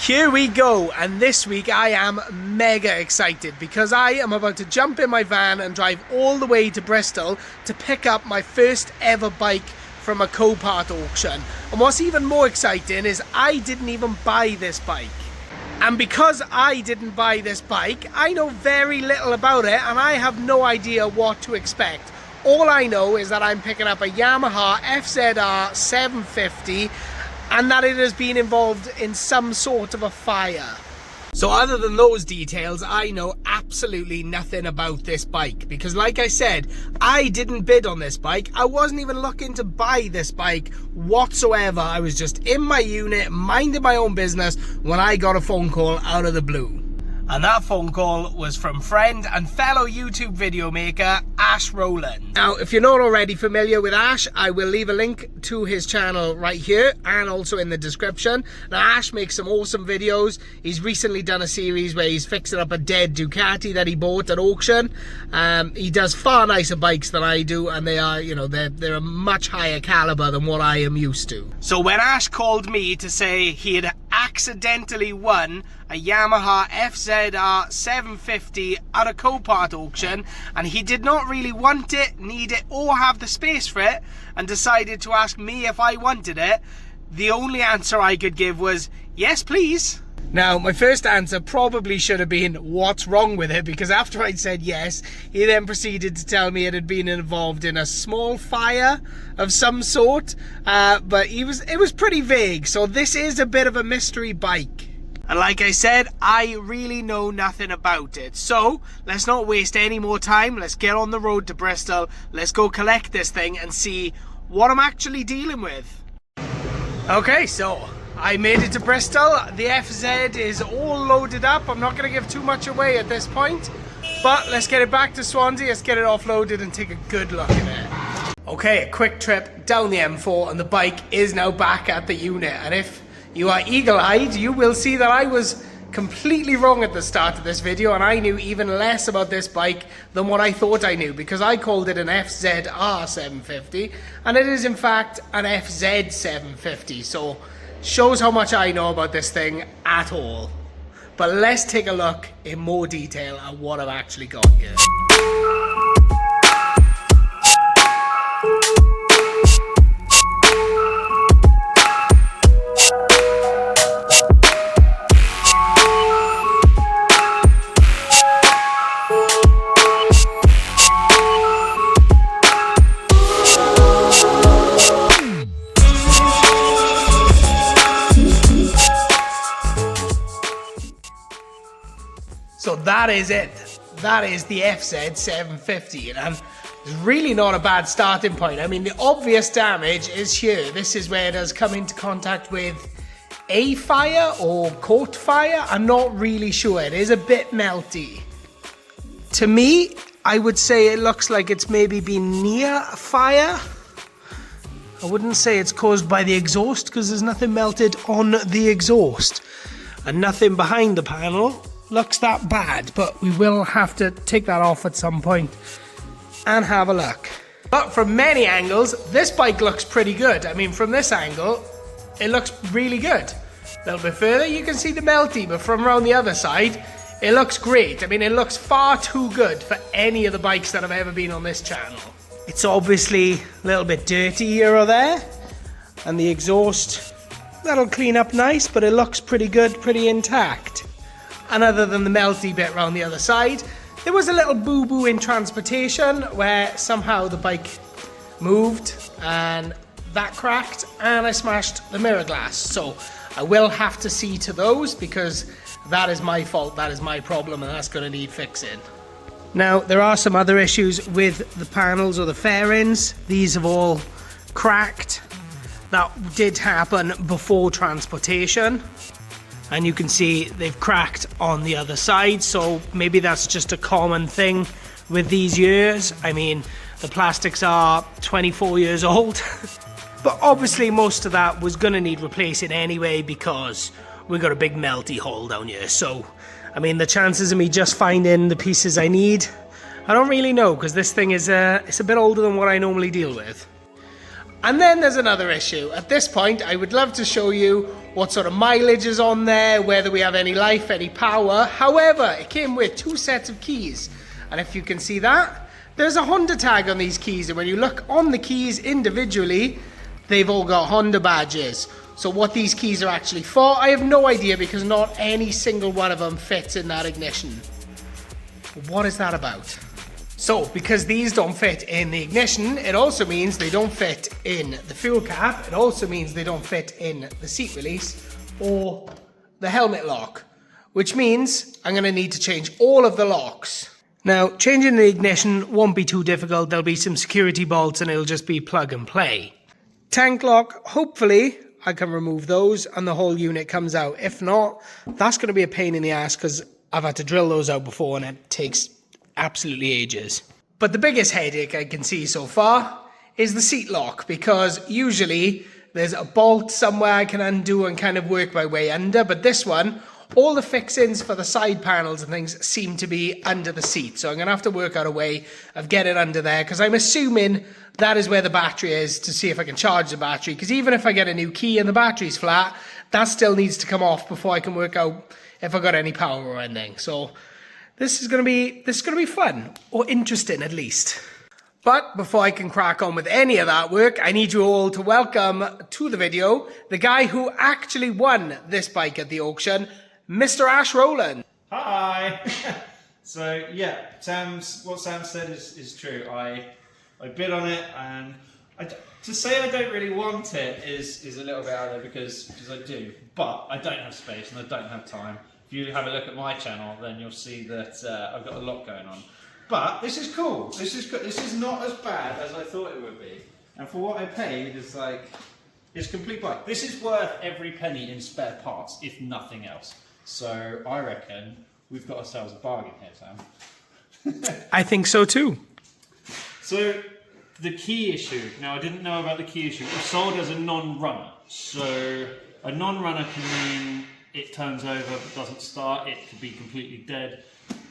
Here we go, and this week I am mega excited because I am about to jump in my van and drive all the way to Bristol to pick up my first ever bike from a Copart auction. And what's even more exciting is I didn't even buy this bike. And because I didn't buy this bike, I know very little about it and I have no idea what to expect. All I know is that I'm picking up a Yamaha FZR 750 and that it has been involved in some sort of a fire. So other than those details, I know absolutely nothing about this bike because like I said, I didn't bid on this bike. I wasn't even looking to buy this bike whatsoever. I was just in my unit, minding my own business when I got a phone call out of the blue. And that phone call was from friend and fellow YouTube video maker, Ash Rowland. Now, if you're not already familiar with Ash, I will leave a link to his channel right here and also in the description. Now, Ash makes some awesome videos. He's recently done a series where he's fixing up a dead Ducati that he bought at auction. He does far nicer bikes than I do, and they are, you know, they're a much higher caliber than what I am used to. So when Ash called me to say he had accidentally won a Yamaha FZR 750 at a Copart auction and he did not really want it, need it or have the space for it and decided to ask me if I wanted it, the only answer I could give was yes please. Now my first answer probably should have been what's wrong with it, because after I'd said yes he then proceeded to tell me it had been involved in a small fire of some sort, but it was pretty vague, so this is a bit of a mystery bike. And like I said, I really know nothing about it. So, let's not waste any more time. Let's get on the road to Bristol. Let's go collect this thing and see what I'm actually dealing with. Okay, so I made it to Bristol. The FZ is all loaded up. I'm not going to give too much away at this point. But let's get it back to Swansea. Let's get it offloaded and take a good look at it. Okay, a quick trip down the M4 and the bike is now back at the unit. And if you are eagle-eyed, you will see that I was completely wrong at the start of this video and I knew even less about this bike than what I thought I knew, because I called it an FZR 750 and it is in fact an FZ 750, so shows how much I know about this thing at all. But let's take a look in more detail at what I've actually got here. So that is it. That is the FZ 750, and it's really not a bad starting point. I mean, the obvious damage is here. This is where it has come into contact with a fire or caught fire. I'm not really sure. It is a bit melty. To me, I would say it looks like it's maybe been near a fire. I wouldn't say it's caused by the exhaust because there's nothing melted on the exhaust and nothing behind the panel looks that bad, but we will have to take that off at some point and have a look. But from many angles, this bike looks pretty good. I mean, from this angle, it looks really good. A little bit further, you can see the melty, but from around the other side, it looks great. I mean, it looks far too good for any of the bikes that have ever been on this channel. It's obviously a little bit dirty here or there, and the exhaust, that'll clean up nice, but it looks pretty good, pretty intact. And other than the melty bit around the other side, there was a little boo-boo in transportation where somehow the bike moved and that cracked and I smashed the mirror glass. So I will have to see to those because that is my fault, that is my problem, and that's going to need fixing. Now, there are some other issues with the panels or the fairings. These have all cracked. That did happen before transportation. And you can see they've cracked on the other side, so maybe that's just a common thing with these years. I mean, the plastics are 24 years old, but obviously most of that was gonna need replacing anyway because we got a big melty hole down here. So, I mean, the chances of me just finding the pieces I need, I don't really know, because this thing is it's a bit older than what I normally deal with. And then there's another issue. At this point, I would love to show you what sort of mileage is on there, whether we have any life, any power. However, it came with 2 sets of keys. And if you can see that, there's a Honda tag on these keys. And when you look on the keys individually, they've all got Honda badges. So what these keys are actually for, I have no idea, because not any single one of them fits in that ignition. What is that about? So, because these don't fit in the ignition, it also means they don't fit in the fuel cap. It also means they don't fit in the seat release or the helmet lock, which means I'm going to need to change all of the locks. Now, changing the ignition won't be too difficult. There'll be some security bolts and it'll just be plug and play. Tank lock, hopefully I can remove those and the whole unit comes out. If not, that's going to be a pain in the ass, because I've had to drill those out before and it takes absolutely ages. But the biggest headache I can see so far is the seat lock, because usually there's a bolt somewhere I can undo and kind of work my way under, but this one, all the fixings for the side panels and things seem to be under the seat. So I'm going to have to work out a way of getting it under there, because I'm assuming that is where the battery is, to see if I can charge the battery, because even if I get a new key and the battery's flat, that still needs to come off before I can work out if I got any power or anything. So this is gonna be fun, or interesting at least. But before I can crack on with any of that work, I need you all to welcome to the video the guy who actually won this bike at the auction, Mr. Ash Rowland. Hi. So yeah, what Sam said is true. I bid on it, and to say I don't really want it is a little bit out there, because I do, but I don't have space and I don't have time. If you have a look at my channel, then you'll see that I've got a lot going on. But this is cool. This is not as bad as I thought it would be. And for what I paid, it's complete bike. This is worth every penny in spare parts, if nothing else. So I reckon we've got ourselves a bargain here, Sam. I think so too. So the key issue. Now, I didn't know about the key issue. It was sold as a non-runner. So a non-runner can mean it turns over but doesn't start, it could be completely dead.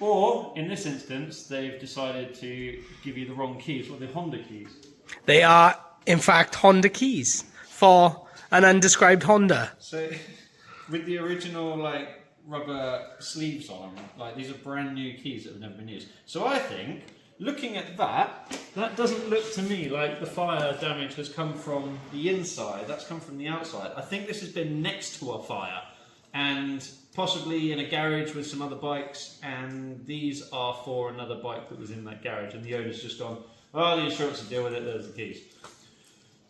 Or, in this instance, they've decided to give you the wrong keys. What are the Honda keys? They are, in fact, Honda keys for an undescribed Honda. So, with the original, rubber sleeves on them, these are brand new keys that have never been used. So I think, looking at that doesn't look to me like the fire damage has come from the inside, that's come from the outside. I think this has been next to a fire, and possibly in a garage with some other bikes, and these are for another bike that was in that garage, and the owner's just gone, oh, the insurance will deal with it, there's the keys.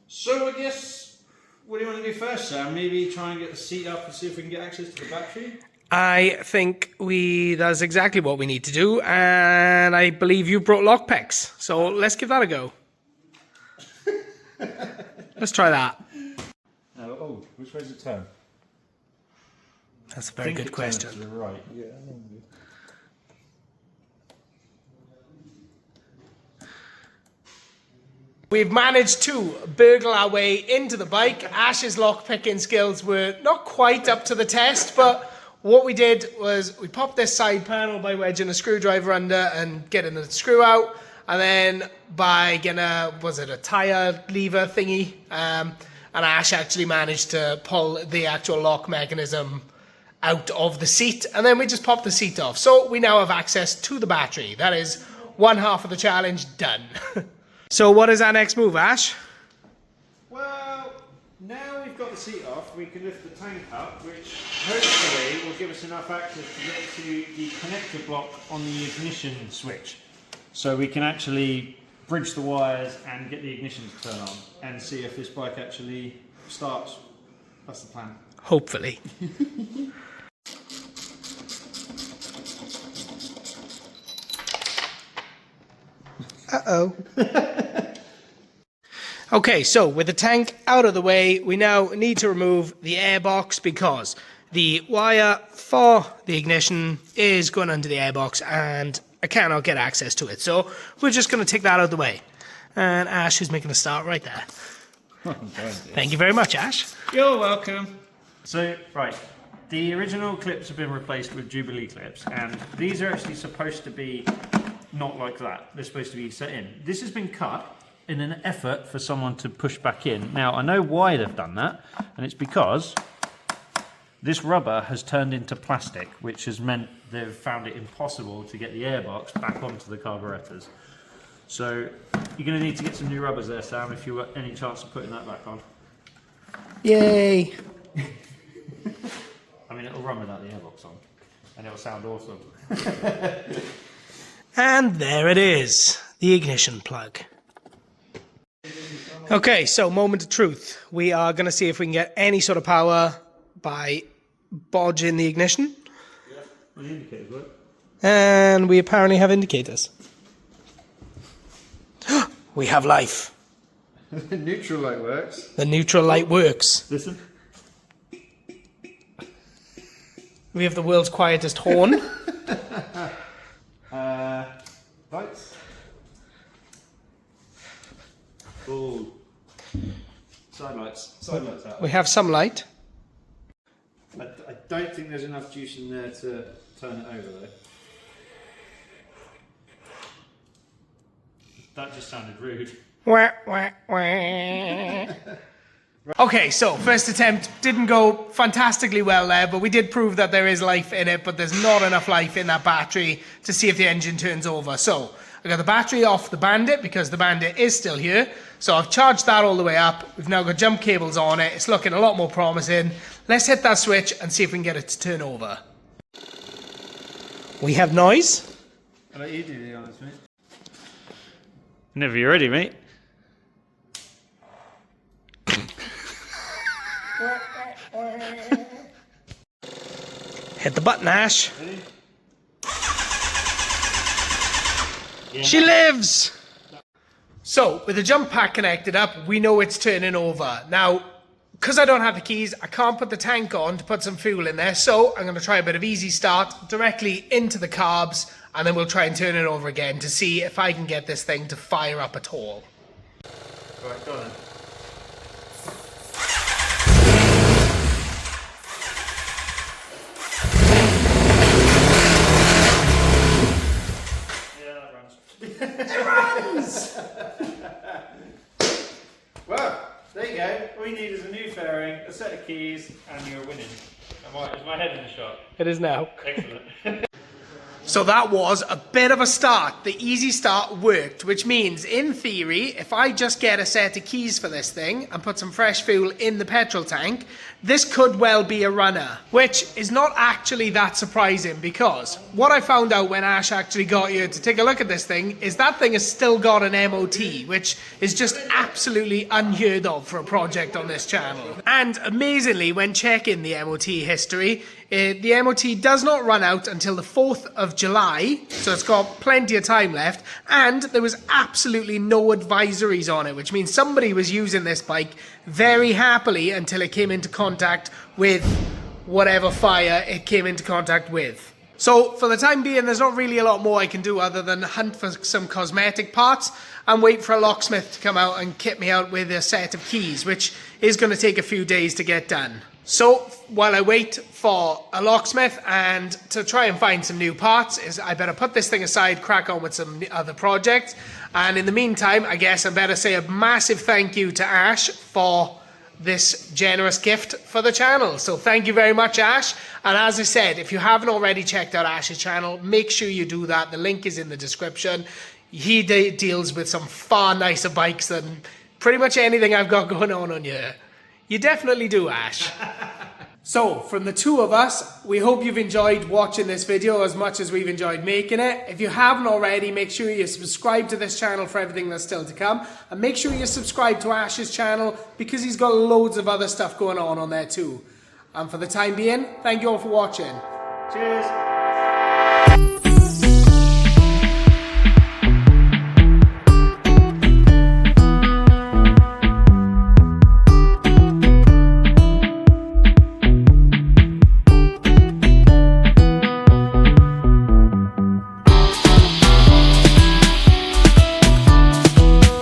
So I guess, what do you want to do first, Sam? Maybe try and get the seat up and see if we can get access to the battery? I think that's exactly what we need to do, and I believe you brought lockpicks, so let's give that a go. Let's try that. Oh, which way's it turn? That's a very good question. To the right. Yeah. We've managed to burgle our way into the bike. Ash's lockpicking skills were not quite up to the test, but what we did was we popped this side panel by wedging a screwdriver under and getting the screw out, and then by getting a tire lever thingy, and Ash actually managed to pull the actual lock mechanism out of the seat, and then we just popped the seat off. So we now have access to the battery. That is one half of the challenge done. So what is our next move, Ash? Well, now we've got the seat off, we can lift the tank up, which hopefully will give us enough access to get to the connector block on the ignition switch. So we can actually bridge the wires and get the ignition to turn on and see if this bike actually starts. That's the plan. Hopefully. Uh-oh. Okay, so with the tank out of the way, we now need to remove the airbox, because the wire for the ignition is going under the airbox and I cannot get access to it. So we're just going to take that out of the way. And Ash is making a start right there. Thank you very much, Ash. You're welcome. So, right, the original clips have been replaced with Jubilee clips, and these are actually supposed to be not like that. They're supposed to be set in. This has been cut, in an effort for someone to push back in. Now, I know why they've done that, and it's because this rubber has turned into plastic, which has meant they've found it impossible to get the airbox back onto the carburetors. So you're going to need to get some new rubbers there, Sam, if you got any chance of putting that back on. Yay! I mean, it'll run without the airbox on, and it'll sound awesome. And there it is, the ignition plug. Okay, so moment of truth. We are going to see if we can get any sort of power by bodging the ignition. Yeah, well, the indicators work. And we apparently have indicators. We have life. The neutral light works. The neutral light works. Listen. We have the world's quietest horn. Lights. Oh. Side lights. Side lights out. We have some light. I don't think there's enough juice in there to turn it over though. That just sounded rude. Wah, wah, wah. Okay, so first attempt didn't go fantastically well there, but we did prove that there is life in it, but there's not enough life in that battery to see if the engine turns over. So I got the battery off the Bandit because the Bandit is still here. So I've charged that all the way up. We've now got jump cables on it. It's looking a lot more promising. Let's hit that switch and see if we can get it to turn over. We have noise. I'll let you do the honest, mate. Whenever you're ready, mate. Hit the button, Ash. Ready? Yeah. She lives! So, with the jump pack connected up, we know it's turning over. Now, because I don't have the keys, I can't put the tank on to put some fuel in there, so I'm going to try a bit of easy start directly into the carbs, and then we'll try and turn it over again to see if I can get this thing to fire up at all. Right, go on then. It runs! Well, there you go. All you need is a new fairing, a set of keys, and you're winning. Is my head in the shot? It is now. Excellent. So that was a bit of a start. The easy start worked, which means, in theory, if I just get a set of keys for this thing and put some fresh fuel in the petrol tank, this could well be a runner, which is not actually that surprising because what I found out when Ash actually got here to take a look at this thing is that thing has still got an MOT, which is just absolutely unheard of for a project on this channel. And amazingly, when checking the MOT history, the MOT does not run out until the 4th of July, so it's got plenty of time left, and there was absolutely no advisories on it, which means somebody was using this bike very happily until it came into contact with whatever fire it came into contact with. So for the time being, there's not really a lot more I can do other than hunt for some cosmetic parts and wait for a locksmith to come out and kit me out with a set of keys, which is going to take a few days to get done. So while I wait for a locksmith and to try and find some new parts, I better put this thing aside, crack on with some other projects. And in the meantime, I guess I better say a massive thank you to Ash for this generous gift for the channel. So thank you very much, Ash. And as I said, if you haven't already checked out Ash's channel, make sure you do that. The link is in the description. He deals with some far nicer bikes than pretty much anything I've got going on here. You definitely do, Ash. So, from the two of us, we hope you've enjoyed watching this video as much as we've enjoyed making it. If you haven't already, make sure you subscribe to this channel for everything that's still to come. And make sure you subscribe to Ash's channel because he's got loads of other stuff going on there too. And for the time being, thank you all for watching. Cheers.